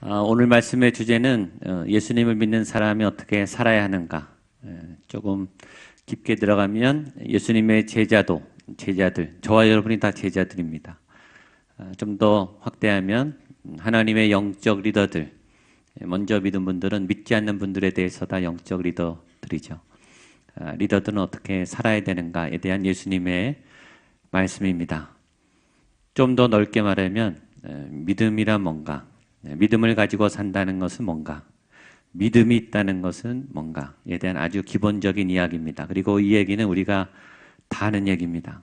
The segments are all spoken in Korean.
오늘 말씀의 주제는 예수님을 믿는 사람이 어떻게 살아야 하는가. 조금 깊게 들어가면 예수님의 제자들, 저와 여러분이 다 제자들입니다. 좀 더 확대하면 하나님의 영적 리더들, 먼저 믿은 분들은 믿지 않는 분들에 대해서 다 영적 리더들이죠. 리더들은 어떻게 살아야 되는가에 대한 예수님의 말씀입니다. 좀 더 넓게 말하면 믿음이란 뭔가, 믿음을 가지고 산다는 것은 뭔가, 믿음이 있다는 것은 뭔가에 대한 아주 기본적인 이야기입니다. 그리고 이 얘기는 우리가 다 아는 얘기입니다.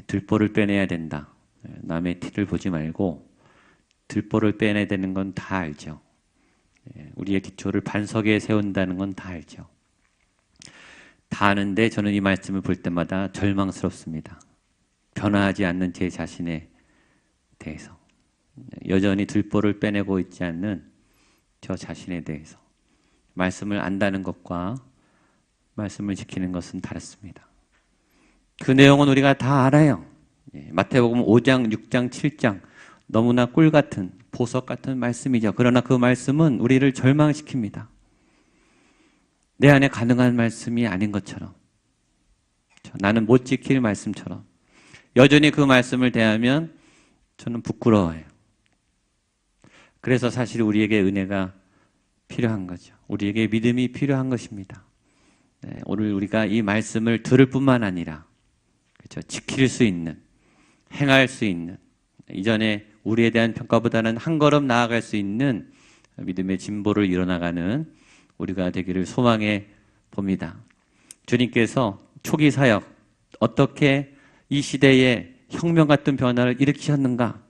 들보를 빼내야 된다. 남의 티를 보지 말고 들보를 빼내야 되는 건 다 알죠. 우리의 기초를 반석에 세운다는 건 다 알죠. 다 아는데 저는 이 말씀을 볼 때마다 절망스럽습니다. 변화하지 않는 제 자신에 대해서, 여전히 들보를 빼내고 있지 않는 저 자신에 대해서, 말씀을 안다는 것과 말씀을 지키는 것은 다릅니다. 그 내용은 우리가 다 알아요. 마태복음 5장, 6장, 7장 너무나 꿀 같은, 보석 같은 말씀이죠. 그러나 그 말씀은 우리를 절망시킵니다. 내 안에 가능한 말씀이 아닌 것처럼, 나는 못 지킬 말씀처럼 여전히 그 말씀을 대하면 저는 부끄러워요. 그래서 사실 우리에게 은혜가 필요한 거죠. 우리에게 믿음이 필요한 것입니다. 오늘 우리가 이 말씀을 들을 뿐만 아니라, 그렇죠, 지킬 수 있는, 행할 수 있는, 이전에 우리에 대한 평가보다는 한 걸음 나아갈 수 있는 믿음의 진보를 이뤄나가는 우리가 되기를 소망해 봅니다. 주님께서 초기 사역, 어떻게 이 시대에 혁명 같은 변화를 일으키셨는가?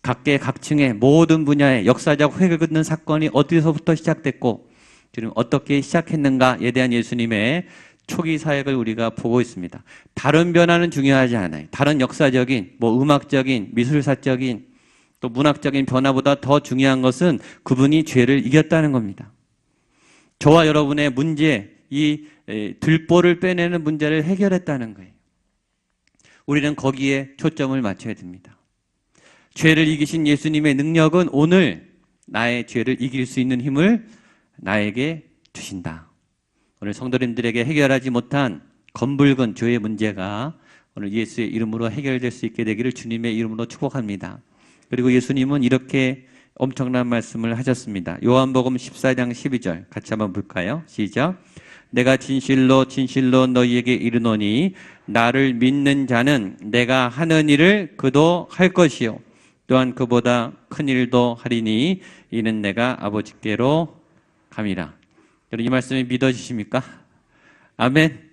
각계 각층의 모든 분야의 역사적 획을 긋는 사건이 어디서부터 시작됐고 지금 어떻게 시작했는가에 대한 예수님의 초기 사역을 우리가 보고 있습니다. 다른 변화는 중요하지 않아요. 다른 역사적인, 음악적인, 미술사적인, 또 문학적인 변화보다 더 중요한 것은 그분이 죄를 이겼다는 겁니다. 저와 여러분의 문제, 이 들보를 빼내는 문제를 해결했다는 거예요. 우리는 거기에 초점을 맞춰야 됩니다. 죄를 이기신 예수님의 능력은 오늘 나의 죄를 이길 수 있는 힘을 나에게 주신다. 오늘 성도님들에게 해결하지 못한 검붉은 죄의 문제가 오늘 예수의 이름으로 해결될 수 있게 되기를 주님의 이름으로 축복합니다. 그리고 예수님은 이렇게 엄청난 말씀을 하셨습니다. 요한복음 14장 12절 같이 한번 볼까요? 시작. 내가 진실로 진실로 너희에게 이르노니 나를 믿는 자는 내가 하는 일을 그도 할 것이요 또한 그보다 큰 일도 하리니 이는 내가 아버지께로 감이라. 여러분 이 말씀이 믿어지십니까? 아멘.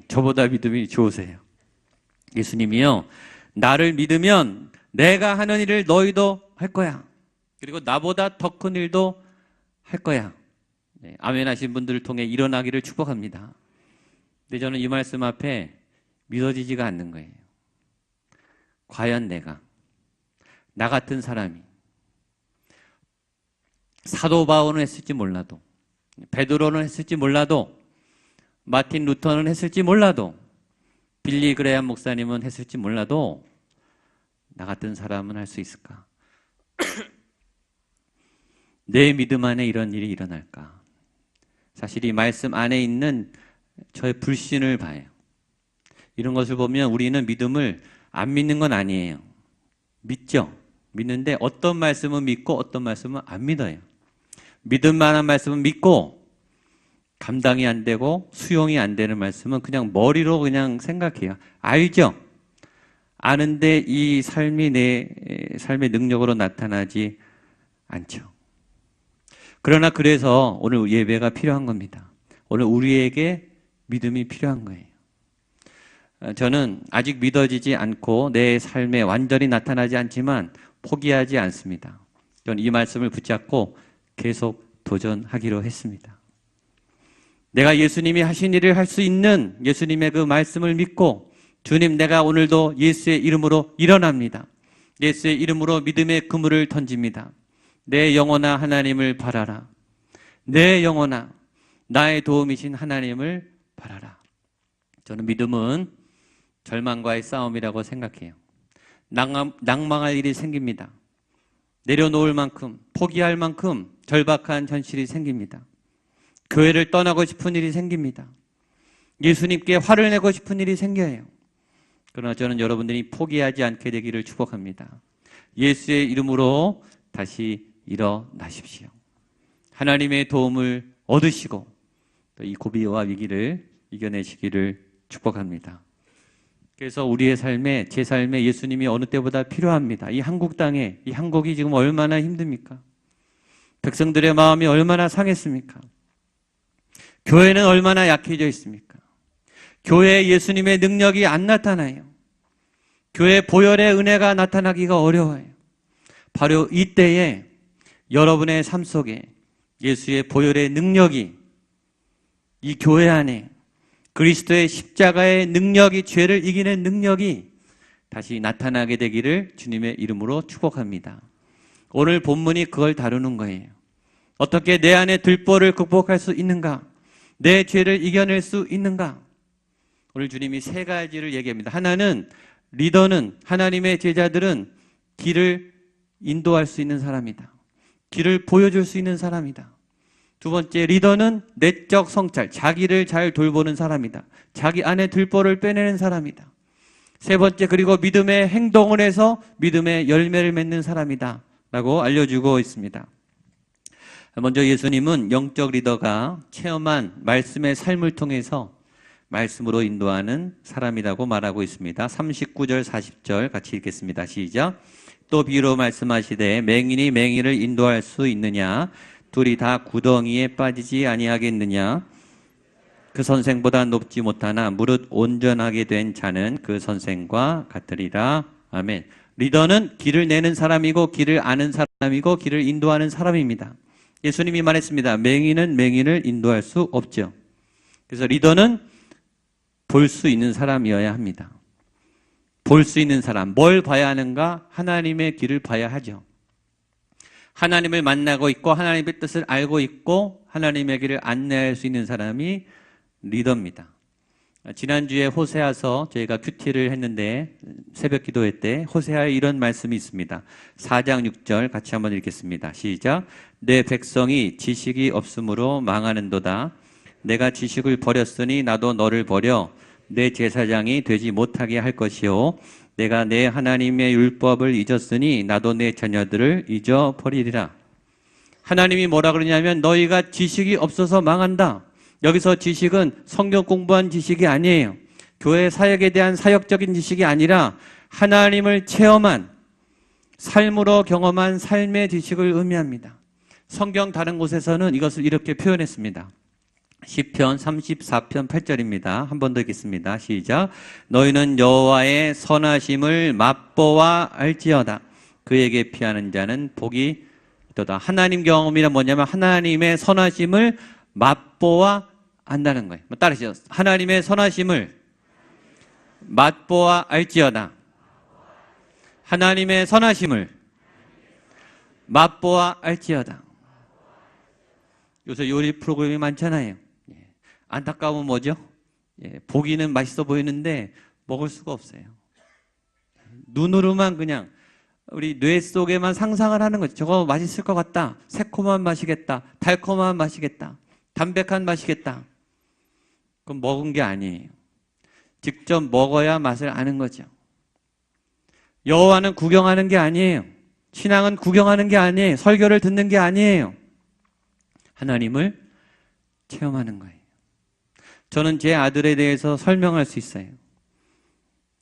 저보다 믿음이 좋으세요. 예수님이요, 나를 믿으면 내가 하는 일을 너희도 할 거야. 그리고 나보다 더 큰 일도 할 거야. 아멘 하신 분들을 통해 일어나기를 축복합니다. 근데 저는 이 말씀 앞에 믿어지지가 않는 거예요. 과연 나 같은 사람이 사도 바울은 했을지 몰라도, 베드로는 했을지 몰라도, 마틴 루터는 했을지 몰라도, 빌리 그레이엄 목사님은 했을지 몰라도 나 같은 사람은 할 수 있을까? 내 믿음 안에 이런 일이 일어날까? 사실 이 말씀 안에 있는 저의 불신을 봐요. 이런 것을 보면 우리는 믿음을 안 믿는 건 아니에요. 믿죠? 믿는데 어떤 말씀은 믿고 어떤 말씀은 안 믿어요. 믿을 만한 말씀은 믿고 감당이 안 되고 수용이 안 되는 말씀은 그냥 머리로 그냥 생각해요. 알죠? 아는데 이 삶이 내 삶의 능력으로 나타나지 않죠. 그러나 그래서 오늘 예배가 필요한 겁니다. 오늘 우리에게 믿음이 필요한 거예요. 저는 아직 믿어지지 않고 내 삶에 완전히 나타나지 않지만 포기하지 않습니다. 저는 이 말씀을 붙잡고 계속 도전하기로 했습니다. 내가 예수님이 하신 일을 할 수 있는 예수님의 그 말씀을 믿고, 주님, 내가 오늘도 예수의 이름으로 일어납니다. 예수의 이름으로 믿음의 그물을 던집니다. 내 영혼아 하나님을 바라라. 내 영혼아 나의 도움이신 하나님을 바라라. 저는 믿음은 절망과의 싸움이라고 생각해요. 낭망할 일이 생깁니다. 내려놓을 만큼, 포기할 만큼 절박한 현실이 생깁니다. 교회를 떠나고 싶은 일이 생깁니다. 예수님께 화를 내고 싶은 일이 생겨요. 그러나 저는 여러분들이 포기하지 않게 되기를 축복합니다. 예수의 이름으로 다시 일어나십시오. 하나님의 도움을 얻으시고 또 이 고비와 위기를 이겨내시기를 축복합니다. 그래서 우리의 삶에, 제 삶에 예수님이 어느 때보다 필요합니다. 이 한국 땅에, 이 한국이 지금 얼마나 힘듭니까? 백성들의 마음이 얼마나 상했습니까? 교회는 얼마나 약해져 있습니까? 교회에 예수님의 능력이 안 나타나요. 교회 보혈의 은혜가 나타나기가 어려워요. 바로 이때에 여러분의 삶 속에 예수의 보혈의 능력이 이 교회 안에 그리스도의 십자가의 능력이, 죄를 이기는 능력이 다시 나타나게 되기를 주님의 이름으로 축복합니다. 오늘 본문이 그걸 다루는 거예요. 어떻게 내 안에 들보를 극복할 수 있는가? 내 죄를 이겨낼 수 있는가? 오늘 주님이 세 가지를 얘기합니다. 하나는, 리더는, 하나님의 제자들은 길을 인도할 수 있는 사람이다. 길을 보여줄 수 있는 사람이다. 두 번째, 리더는 내적 성찰, 자기를 잘 돌보는 사람이다. 자기 안에 들보를 빼내는 사람이다. 세 번째, 그리고 믿음의 행동을 해서 믿음의 열매를 맺는 사람이다 라고 알려주고 있습니다. 먼저 예수님은 영적 리더가 체험한 말씀의 삶을 통해서 말씀으로 인도하는 사람이라고 말하고 있습니다. 39절 40절 같이 읽겠습니다. 시작. 또 비유로 말씀하시되 맹인이 맹인을 인도할 수 있느냐? 둘이 다 구덩이에 빠지지 아니하겠느냐? 그 선생보다 높지 못하나 무릇 온전하게 된 자는 그 선생과 같으리라. 아멘. 리더는 길을 내는 사람이고 길을 아는 사람이고 길을 인도하는 사람입니다. 예수님이 말했습니다. 맹인은 맹인을 인도할 수 없죠. 그래서 리더는 볼 수 있는 사람이어야 합니다. 볼 수 있는 사람, 뭘 봐야 하는가? 하나님의 길을 봐야 하죠. 하나님을 만나고 있고 하나님의 뜻을 알고 있고 하나님의 길을 안내할 수 있는 사람이 리더입니다. 지난주에 호세아서 저희가 큐티를 했는데 새벽 기도회 때 호세아에 이런 말씀이 있습니다. 4장 6절 같이 한번 읽겠습니다. 시작. 내 백성이 지식이 없으므로 망하는도다. 내가 지식을 버렸으니 나도 너를 버려 내 제사장이 되지 못하게 할 것이요 내가 내 하나님의 율법을 잊었으니 나도 내 자녀들을 잊어버리리라. 하나님이 뭐라 그러냐면 너희가 지식이 없어서 망한다. 여기서 지식은 성경 공부한 지식이 아니에요. 교회 사역에 대한 사역적인 지식이 아니라 하나님을 체험한, 삶으로 경험한 삶의 지식을 의미합니다. 성경 다른 곳에서는 이것을 이렇게 표현했습니다. 시편 34편 8절입니다. 한 번 더 읽겠습니다. 시작. 너희는 여호와의 선하심을 맛보아 알지어다. 그에게 피하는 자는 복이 있도다. 하나님 경험이란 뭐냐면 하나님의 선하심을 맛보아 안다는 거예요. 따르시죠. 하나님의 선하심을 맛보아 알지어다. 하나님의 선하심을 맛보아 알지어다. 요새 요리 프로그램이 많잖아요. 안타까움은 뭐죠? 보기는 맛있어 보이는데 먹을 수가 없어요. 눈으로만 그냥 우리 뇌 속에만 상상을 하는 거죠. 저거 맛있을 것 같다. 새콤한 맛이겠다. 달콤한 맛이겠다. 담백한 맛이겠다. 그럼 먹은 게 아니에요. 직접 먹어야 맛을 아는 거죠. 여호와는 구경하는 게 아니에요. 신앙은 구경하는 게 아니에요. 설교를 듣는 게 아니에요. 하나님을 체험하는 거예요. 저는 제 아들에 대해서 설명할 수 있어요.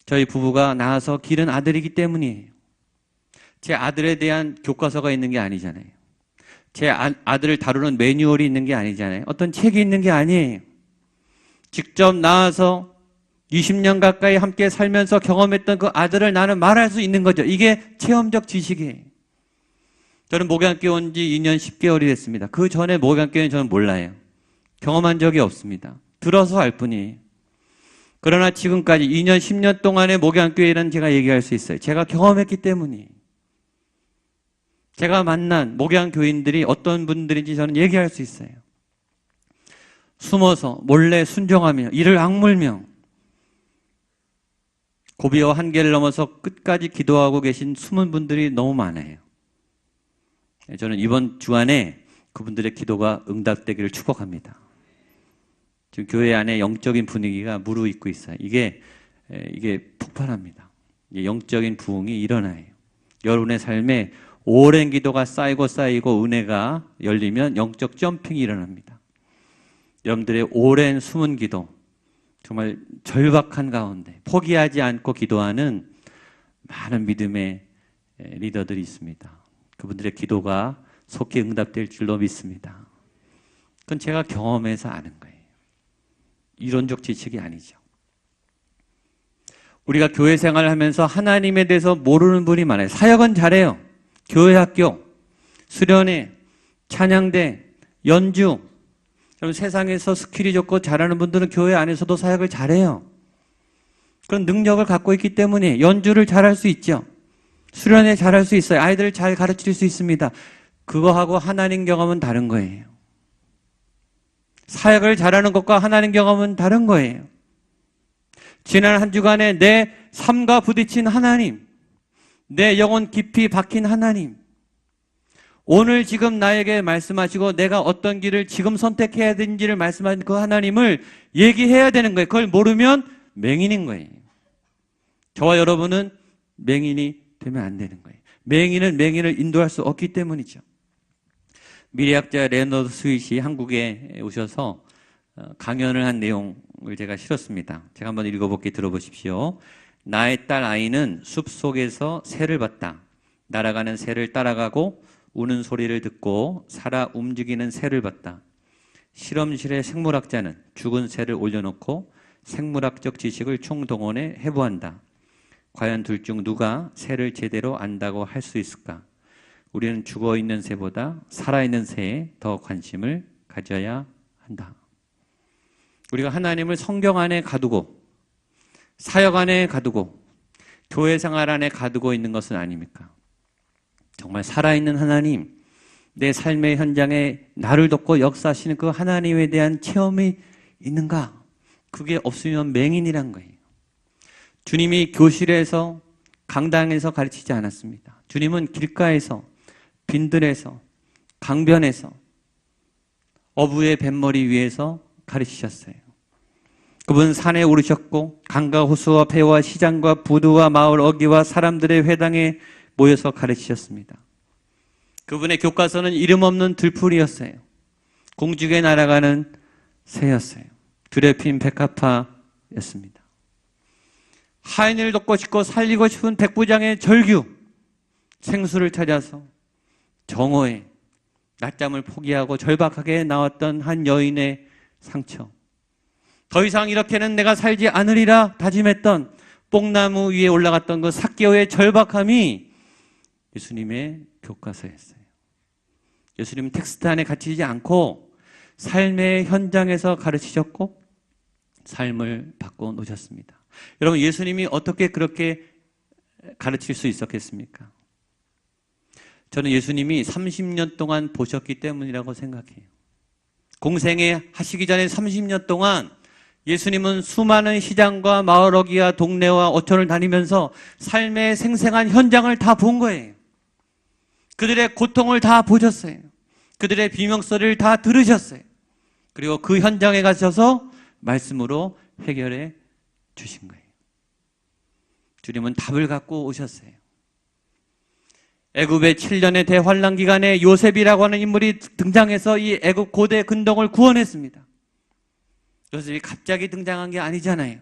저희 부부가 낳아서 기른 아들이기 때문이에요. 제 아들에 대한 교과서가 있는 게 아니잖아요. 제 아들을 다루는 매뉴얼이 있는 게 아니잖아요. 어떤 책이 있는 게 아니에요. 직접 낳아서 20년 가까이 함께 살면서 경험했던 그 아들을 나는 말할 수 있는 거죠. 이게 체험적 지식이에요. 저는 목양교회 온 지 2년 10개월이 됐습니다. 그 전에 목양교회는 저는 몰라요. 경험한 적이 없습니다. 들어서 알 뿐이에요. 그러나 지금까지 2년, 10년 동안의 목양교회는 제가 얘기할 수 있어요. 제가 경험했기 때문이에요. 제가 만난 목양교인들이 어떤 분들인지 저는 얘기할 수 있어요. 숨어서 몰래 순종하며 이를 악물며 고비와 한계를 넘어서 끝까지 기도하고 계신 숨은 분들이 너무 많아요. 저는 이번 주간에 그분들의 기도가 응답되기를 축복합니다. 지금 교회 안에 영적인 분위기가 무르익고 있어요. 이게 폭발합니다. 영적인 부흥이 일어나요. 여러분의 삶에 오랜 기도가 쌓이고 은혜가 열리면 영적 점핑이 일어납니다. 여러분들의 오랜 숨은 기도, 정말 절박한 가운데 포기하지 않고 기도하는 많은 믿음의 리더들이 있습니다. 그분들의 기도가 속히 응답될 줄로 믿습니다. 그건 제가 경험해서 아는 거예요. 이론적 지식이 아니죠. 우리가 교회 생활을 하면서 하나님에 대해서 모르는 분이 많아요. 사역은 잘해요. 교회 학교, 수련회, 찬양대, 연주. 그럼 세상에서 스킬이 좋고 잘하는 분들은 교회 안에서도 사역을 잘해요. 그런 능력을 갖고 있기 때문에 연주를 잘할 수 있죠. 수련회 잘할 수 있어요. 아이들을 잘 가르칠 수 있습니다. 그거하고 하나님 경험은 다른 거예요. 사역을 잘하는 것과 하나님 경험은 다른 거예요. 지난 한 주간에 내 삶과 부딪힌 하나님, 내 영혼 깊이 박힌 하나님, 오늘 지금 나에게 말씀하시고 내가 어떤 길을 지금 선택해야 되는지를 말씀하신 그 하나님을 얘기해야 되는 거예요. 그걸 모르면 맹인인 거예요. 저와 여러분은 맹인이 되면 안 되는 거예요. 맹인은 맹인을 인도할 수 없기 때문이죠. 미래학자 레너드 스윗이 한국에 오셔서 강연을 한 내용을 제가 실었습니다. 제가 한번 읽어볼게 들어보십시오. 나의 딸 아이는 숲속에서 새를 봤다. 날아가는 새를 따라가고 우는 소리를 듣고 살아 움직이는 새를 봤다. 실험실의 생물학자는 죽은 새를 올려놓고 생물학적 지식을 총동원해 해부한다. 과연 둘 중 누가 새를 제대로 안다고 할 수 있을까? 우리는 죽어있는 새보다 살아있는 새에 더 관심을 가져야 한다. 우리가 하나님을 성경 안에 가두고 사역 안에 가두고 교회 생활 안에 가두고 있는 것은 아닙니까? 정말 살아있는 하나님, 내 삶의 현장에 나를 돕고 역사하시는 그 하나님에 대한 체험이 있는가? 그게 없으면 맹인이란 거예요. 주님이 교실에서 강당에서 가르치지 않았습니다. 주님은 길가에서, 빈들에서, 강변에서, 어부의 뱃머리 위에서 가르치셨어요. 그분 산에 오르셨고 강과 호수와 배와 시장과 부두와 마을 어귀와 사람들의 회당에 모여서 가르치셨습니다. 그분의 교과서는 이름 없는 들풀이었어요. 공중에 날아가는 새였어요. 들에 핀 백합화였습니다. 하인을 돕고 싶고 살리고 싶은 백부장의 절규, 생수를 찾아서 정오에 낮잠을 포기하고 절박하게 나왔던 한 여인의 상처, 더 이상 이렇게는 내가 살지 않으리라 다짐했던 뽕나무 위에 올라갔던 그 삭개오의 절박함이 예수님의 교과서였어요. 예수님은 텍스트 안에 갇히지 않고 삶의 현장에서 가르치셨고 삶을 바꿔 놓으셨습니다. 여러분, 예수님이 어떻게 그렇게 가르칠 수 있었겠습니까? 저는 예수님이 30년 동안 보셨기 때문이라고 생각해요. 공생애 하시기 전에 30년 동안 예수님은 수많은 시장과 마을 어귀와 동네와 어촌을 다니면서 삶의 생생한 현장을 다 본 거예요. 그들의 고통을 다 보셨어요. 그들의 비명소리를 다 들으셨어요. 그리고 그 현장에 가셔서 말씀으로 해결해 주신 거예요. 주님은 답을 갖고 오셨어요. 애굽의 7년의 대환란 기간에 요셉이라고 하는 인물이 등장해서 이 애굽 고대 근동을 구원했습니다. 요셉이 갑자기 등장한 게 아니잖아요.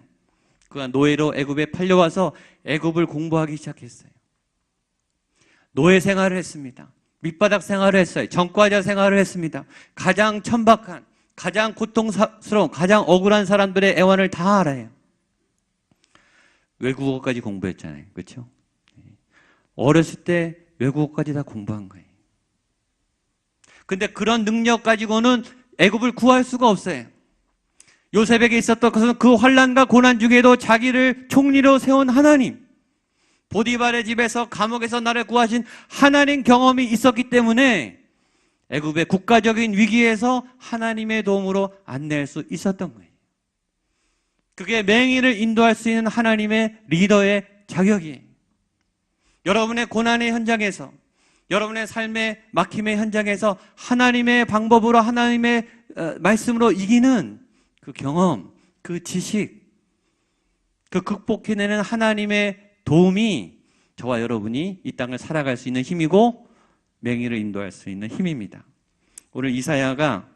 그가 노예로 애굽에 팔려와서 애굽을 공부하기 시작했어요. 노예 생활을 했습니다. 밑바닥 생활을 했어요. 전과자 생활을 했습니다. 가장 천박한, 가장 고통스러운, 가장 억울한 사람들의 애환을 다 알아요. 외국어까지 공부했잖아요. 그렇죠? 어렸을 때 외국어까지 다 공부한 거예요. 근데 그런 능력 가지고는 애굽을 구할 수가 없어요. 요셉에게 있었던 것은 그 환난과 고난 중에도 자기를 총리로 세운 하나님, 보디발의 집에서 감옥에서 나를 구하신 하나님 경험이 있었기 때문에 애굽의 국가적인 위기에서 하나님의 도움으로 안낼 수 있었던 거예요. 그게 맹인을 인도할 수 있는 하나님의 리더의 자격이에요. 여러분의 고난의 현장에서, 여러분의 삶의 막힘의 현장에서 하나님의 방법으로 하나님의 말씀으로 이기는 그 경험, 그 지식, 그 극복해내는 하나님의 도움이 저와 여러분이 이 땅을 살아갈 수 있는 힘이고 맹인을 인도할 수 있는 힘입니다. 오늘 이사야가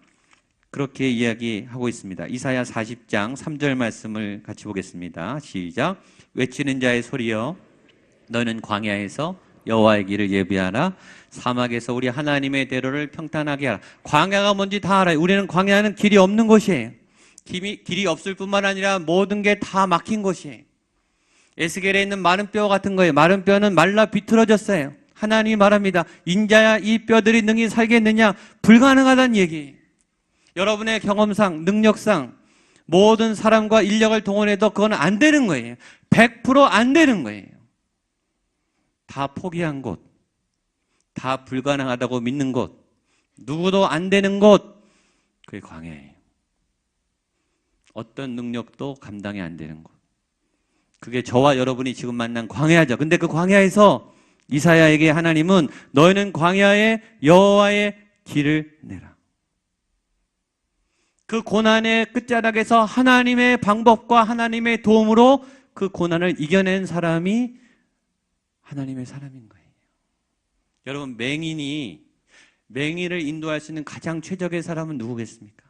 그렇게 이야기하고 있습니다. 이사야 40장 3절 말씀을 같이 보겠습니다. 시작. 외치는 자의 소리여 너는 광야에서 여호와의 길을 예비하라. 사막에서 우리 하나님의 대로를 평탄하게 하라. 광야가 뭔지 다 알아요. 우리는 광야는 길이 없는 곳이에요. 길이 없을 뿐만 아니라 모든 게 다 막힌 곳이에요. 에스겔에 있는 마른 뼈 같은 거예요. 마른 뼈는 말라 비틀어졌어요. 하나님이 말합니다. 인자야 이 뼈들이 능히 살겠느냐? 불가능하다는 얘기예요. 여러분의 경험상, 능력상 모든 사람과 인력을 동원해도 그건 안 되는 거예요. 100% 안 되는 거예요. 다 포기한 곳, 다 불가능하다고 믿는 곳, 누구도 안 되는 곳, 그게 광야예요. 어떤 능력도 감당이 안 되는 곳. 그게 저와 여러분이 지금 만난 광야죠. 근데 그 광야에서 이사야에게 하나님은 너희는 광야에 여호와의 길을 내라. 그 고난의 끝자락에서 하나님의 방법과 하나님의 도움으로 그 고난을 이겨낸 사람이 하나님의 사람인 거예요. 여러분, 맹인을 인도할 수 있는 가장 최적의 사람은 누구겠습니까?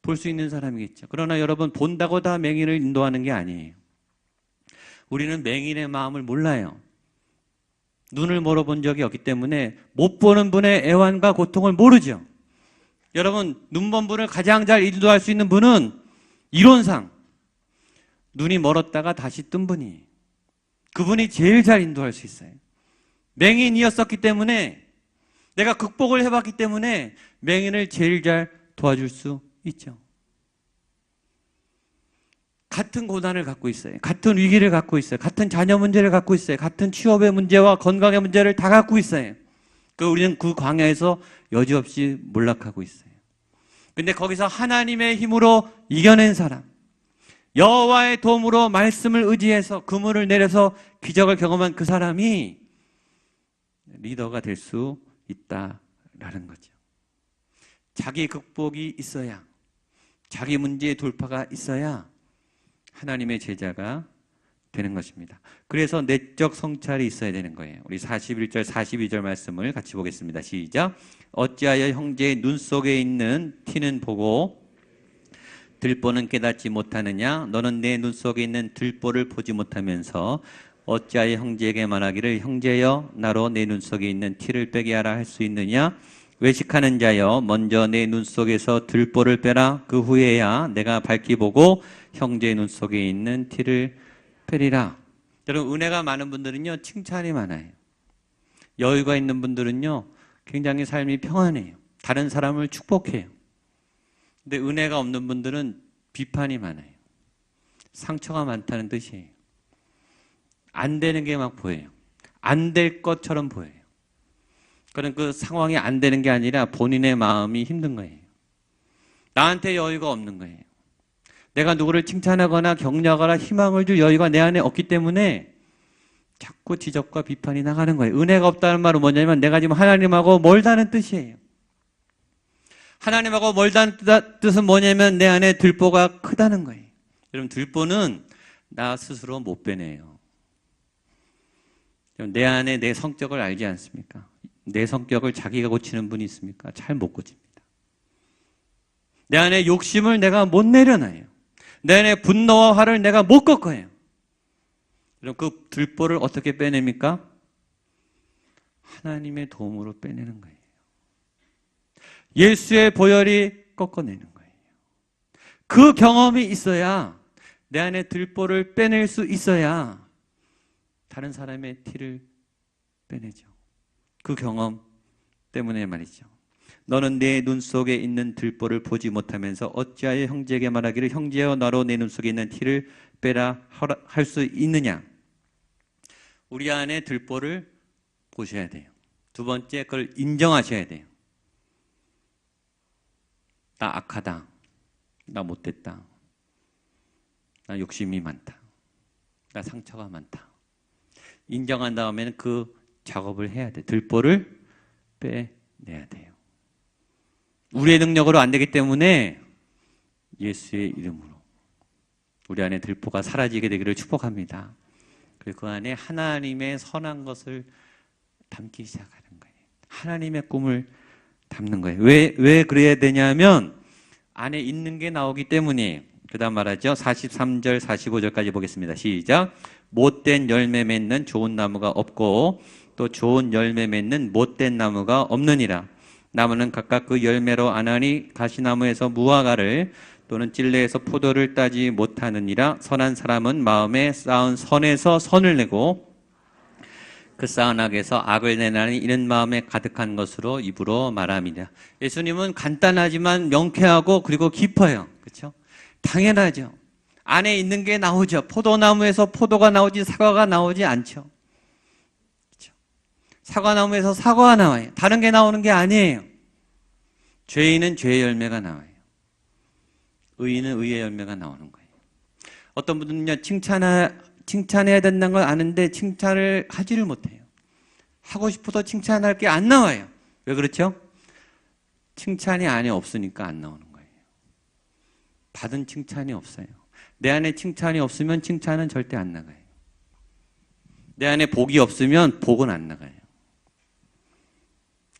볼 수 있는 사람이겠죠. 그러나 여러분, 본다고 다 맹인을 인도하는 게 아니에요. 우리는 맹인의 마음을 몰라요. 눈을 멀어본 적이 없기 때문에 못 보는 분의 애환과 고통을 모르죠. 여러분, 눈 먼 분을 가장 잘 인도할 수 있는 분은 이론상 눈이 멀었다가 다시 뜬 분이, 그분이 제일 잘 인도할 수 있어요. 맹인이었었기 때문에, 내가 극복을 해봤기 때문에 맹인을 제일 잘 도와줄 수 있죠. 같은 고난을 갖고 있어요. 같은 위기를 갖고 있어요. 같은 자녀 문제를 갖고 있어요. 같은 취업의 문제와 건강의 문제를 다 갖고 있어요. 우리는 그 광야에서 여지없이 몰락하고 있어요. 근데 거기서 하나님의 힘으로 이겨낸 사람, 여호와의 도움으로 말씀을 의지해서 그물을 내려서 기적을 경험한 그 사람이 리더가 될 수 있다라는 거죠. 자기 극복이 있어야, 자기 문제의 돌파가 있어야 하나님의 제자가 되는 것입니다. 그래서 내적 성찰이 있어야 되는 거예요. 우리 41절, 42절 말씀을 같이 보겠습니다. 시작. 어찌하여 형제의 눈 속에 있는 티는 보고 들보는 깨닫지 못하느냐? 너는 내 눈 속에 있는 들보를 보지 못하면서 어찌하여 형제에게 말하기를 형제여 나로 내 눈 속에 있는 티를 빼게 하라 할 수 있느냐? 외식하는 자여 먼저 내 눈 속에서 들보를 빼라. 그 후에야 내가 밝히 보고 형제의 눈 속에 있는 티를 빼리라. 여러분, 은혜가 많은 분들은요 칭찬이 많아요. 여유가 있는 분들은요 굉장히 삶이 평안해요. 다른 사람을 축복해요. 근데 은혜가 없는 분들은 비판이 많아요. 상처가 많다는 뜻이에요. 안 되는 게 막 보여요. 안 될 것처럼 보여요. 그런 그 상황이 안 되는 게 아니라 본인의 마음이 힘든 거예요. 나한테 여유가 없는 거예요. 내가 누구를 칭찬하거나 격려하거나 희망을 줄 여유가 내 안에 없기 때문에 자꾸 지적과 비판이 나가는 거예요. 은혜가 없다는 말은 뭐냐면 내가 지금 하나님하고 멀다는 뜻이에요. 하나님하고 멀다는 뜻은 뭐냐면 내 안에 들보가 크다는 거예요. 여러분, 들보는 나 스스로 못 빼내요. 내 안에 내 성격을 알지 않습니까? 내 성격을 자기가 고치는 분이 있습니까? 잘 못 고칩니다. 내 안에 욕심을 내가 못 내려놔요. 내 안에 분노와 화를 내가 못 꺾어요. 그럼 그 들보를 어떻게 빼냅니까? 하나님의 도움으로 빼내는 거예요. 예수의 보혈이 꺾어내는 거예요. 그 경험이 있어야, 내 안에 들보를 빼낼 수 있어야 다른 사람의 티를 빼내죠. 그 경험 때문에 말이죠. 너는 내 눈 속에 있는 들보를 보지 못하면서 어찌하여 형제에게 말하기를 형제여 나로 내 눈 속에 있는 티를 빼라 할 수 있느냐? 우리 안에 들보를 보셔야 돼요. 두 번째, 그걸 인정하셔야 돼요. 나 악하다. 나 못됐다. 나 욕심이 많다. 나 상처가 많다. 인정한 다음에는 그 작업을 해야 돼. 들보를 빼내야 돼요. 우리의 능력으로 안 되기 때문에 예수의 이름으로 우리 안에 들보가 사라지게 되기를 축복합니다. 그리고 그 안에 하나님의 선한 것을 담기 시작하는 거예요. 하나님의 꿈을 담는 거예요. 왜 그래야 되냐면 안에 있는 게 나오기 때문에. 그 다음 말하죠. 43절 45절까지 보겠습니다. 시작. 못된 열매 맺는 좋은 나무가 없고 또 좋은 열매 맺는 못된 나무가 없느니라. 나무는 각각 그 열매로 아나니 가시나무에서 무화과를 또는 찔레에서 포도를 따지 못하느니라. 선한 사람은 마음에 쌓은 선에서 선을 내고 그 쌓은 악에서 악을 내나니 이는 마음에 가득한 것으로 입으로 말합니다. 예수님은 간단하지만 명쾌하고 그리고 깊어요. 그렇죠? 당연하죠. 안에 있는 게 나오죠. 포도나무에서 포도가 나오지 사과가 나오지 않죠. 그렇죠? 사과나무에서 사과가 나와요. 다른 게 나오는 게 아니에요. 죄인은 죄의 열매가 나와요. 의인은 의의 열매가 나오는 거예요. 어떤 분들은요, 칭찬해야 된다는 걸 아는데 칭찬을 하지를 못해요. 하고 싶어도 칭찬할 게 안 나와요. 왜 그렇죠? 칭찬이 안에 없으니까 안 나오는 거예요. 받은 칭찬이 없어요. 내 안에 칭찬이 없으면 칭찬은 절대 안 나가요. 내 안에 복이 없으면 복은 안 나가요.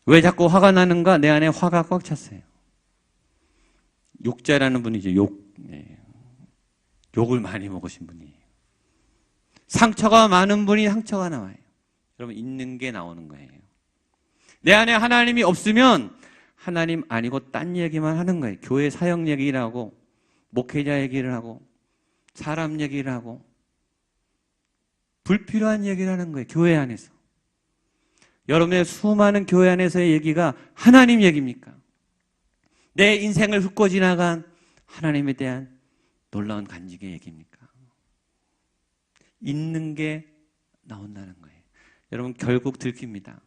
왜 자꾸 화가 나는가? 내 안에 화가 꽉 찼어요. 욕자라는 분이죠. 욕을 많이 먹으신 분이에요. 상처가 많은 분이 상처가 나와요. 여러분, 있는 게 나오는 거예요. 내 안에 하나님이 없으면 하나님 아니고 딴 얘기만 하는 거예요. 교회 사역 얘기를 하고 목회자 얘기를 하고 사람 얘기를 하고 불필요한 얘기를 하는 거예요. 교회 안에서. 여러분의 수많은 교회 안에서의 얘기가 하나님 얘기입니까? 내 인생을 훑고 지나간 하나님에 대한 놀라운 간직의 얘기입니까? 있는 게 나온다는 거예요. 여러분, 결국 들킵니다.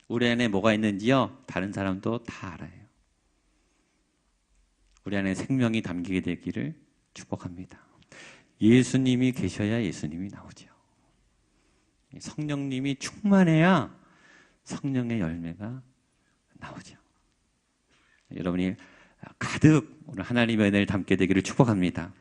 우리 안에 뭐가 있는지요? 다른 사람도 다 알아요. 우리 안에 생명이 담기게 되기를 축복합니다. 예수님이 계셔야 예수님이 나오죠. 성령님이 충만해야 성령의 열매가 나오죠. 여러분이 가득 오늘 하나님의 은혜를 담게 되기를 축복합니다.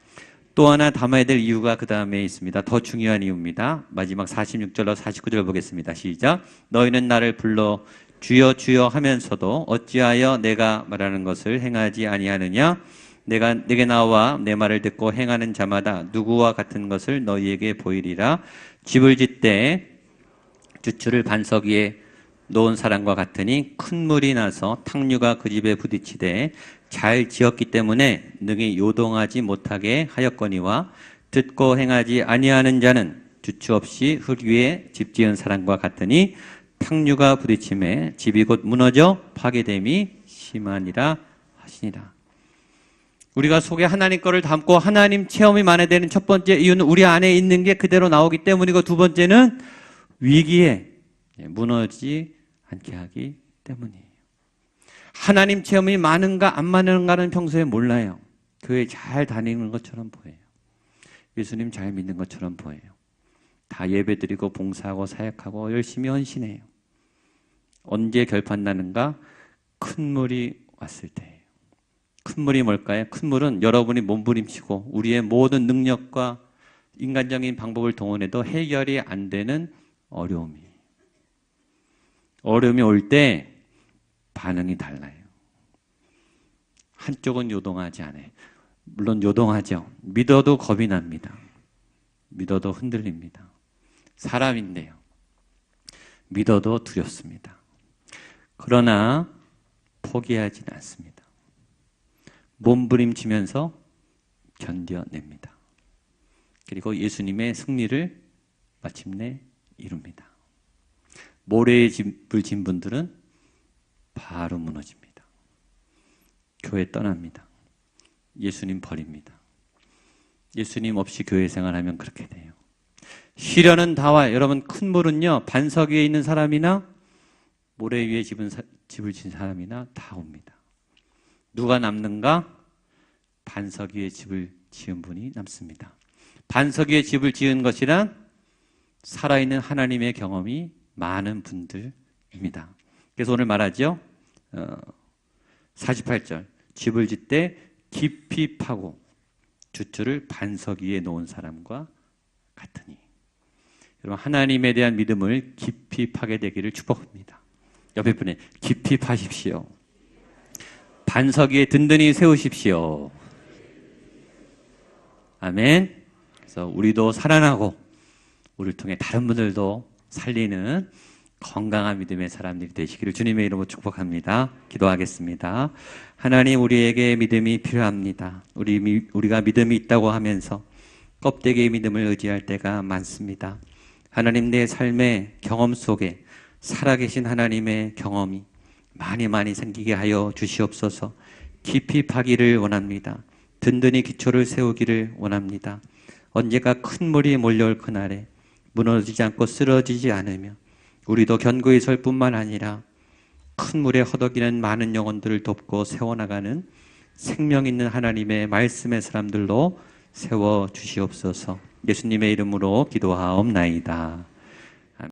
또 하나 담아야 될 이유가 그 다음에 있습니다. 더 중요한 이유입니다. 마지막 46절로 49절 보겠습니다. 시작. 너희는 나를 불러 주여 주여 하면서도 어찌하여 내가 말하는 것을 행하지 아니하느냐? 내가 내게 나와 내 말을 듣고 행하는 자마다 누구와 같은 것을 너희에게 보이리라. 집을 짓되 주추를 반석 위에 놓은 사람과 같으니 큰 물이 나서 탕류가 그 집에 부딪히되 잘 지었기 때문에 능히 요동하지 못하게 하였거니와 듣고 행하지 아니하는 자는 주추 없이 흙 위에 집 지은 사람과 같으니 탕류가 부딪힘에 집이 곧 무너져 파괴됨이 심하니라 하시니라. 우리가 속에 하나님 거를 담고 하나님 체험이 만회되는 첫 번째 이유는 우리 안에 있는 게 그대로 나오기 때문이고, 두 번째는 위기에 무너지지 않게 하기 때문이에요. 하나님 체험이 많은가 안 많은가는 평소에 몰라요. 교회 잘 다니는 것처럼 보여요. 예수님 잘 믿는 것처럼 보여요. 다 예배드리고 봉사하고 사역하고 열심히 헌신해요. 언제 결판 나는가? 큰 물이 왔을 때예요. 큰 물이 뭘까요? 큰 물은 여러분이 몸부림치고 우리의 모든 능력과 인간적인 방법을 동원해도 해결이 안 되는 어려움이에요. 어려움이 올 때 반응이 달라요. 한쪽은 요동하지 않아요. 물론 요동하죠. 믿어도 겁이 납니다. 믿어도 흔들립니다. 사람인데요. 믿어도 두렵습니다. 그러나 포기하지는 않습니다. 몸부림치면서 견뎌냅니다. 그리고 예수님의 승리를 마침내 이룹니다. 모래의 집을 진 분들은 바로 무너집니다. 교회 떠납니다. 예수님 버립니다. 예수님 없이 교회 생활하면 그렇게 돼요. 시련은 다 와요. 여러분, 큰 물은요, 반석 위에 있는 사람이나 모래 위에 집을 진 사람이나 다 옵니다. 누가 남는가? 반석 위에 집을 지은 분이 남습니다. 반석 위에 집을 지은 것이란 살아있는 하나님의 경험이 많은 분들입니다. 그래서 오늘 말하죠. 48절 집을 짓되 깊이 파고 주투를 반석 위에 놓은 사람과 같으니. 여러분 하나님에 대한 믿음을 깊이 파게 되기를 축복합니다. 옆에 분에 깊이 파십시오. 반석 위에 든든히 세우십시오. 아멘. 그래서 우리도 살아나고 우리를 통해 다른 분들도 살리는 건강한 믿음의 사람들이 되시기를 주님의 이름으로 축복합니다. 기도하겠습니다. 하나님, 우리에게 믿음이 필요합니다. 우리가 믿음이 있다고 하면서 껍데기의 믿음을 의지할 때가 많습니다. 하나님, 내 삶의 경험 속에 살아계신 하나님의 경험이 많이 생기게 하여 주시옵소서. 깊이 파기를 원합니다. 든든히 기초를 세우기를 원합니다. 언제가 큰 물이 몰려올 그날에 무너지지 않고 쓰러지지 않으며 우리도 견고히 설 뿐만 아니라 큰 물에 허덕이는 많은 영혼들을 돕고 세워나가는 생명 있는 하나님의 말씀의 사람들로 세워주시옵소서. 예수님의 이름으로 기도하옵나이다.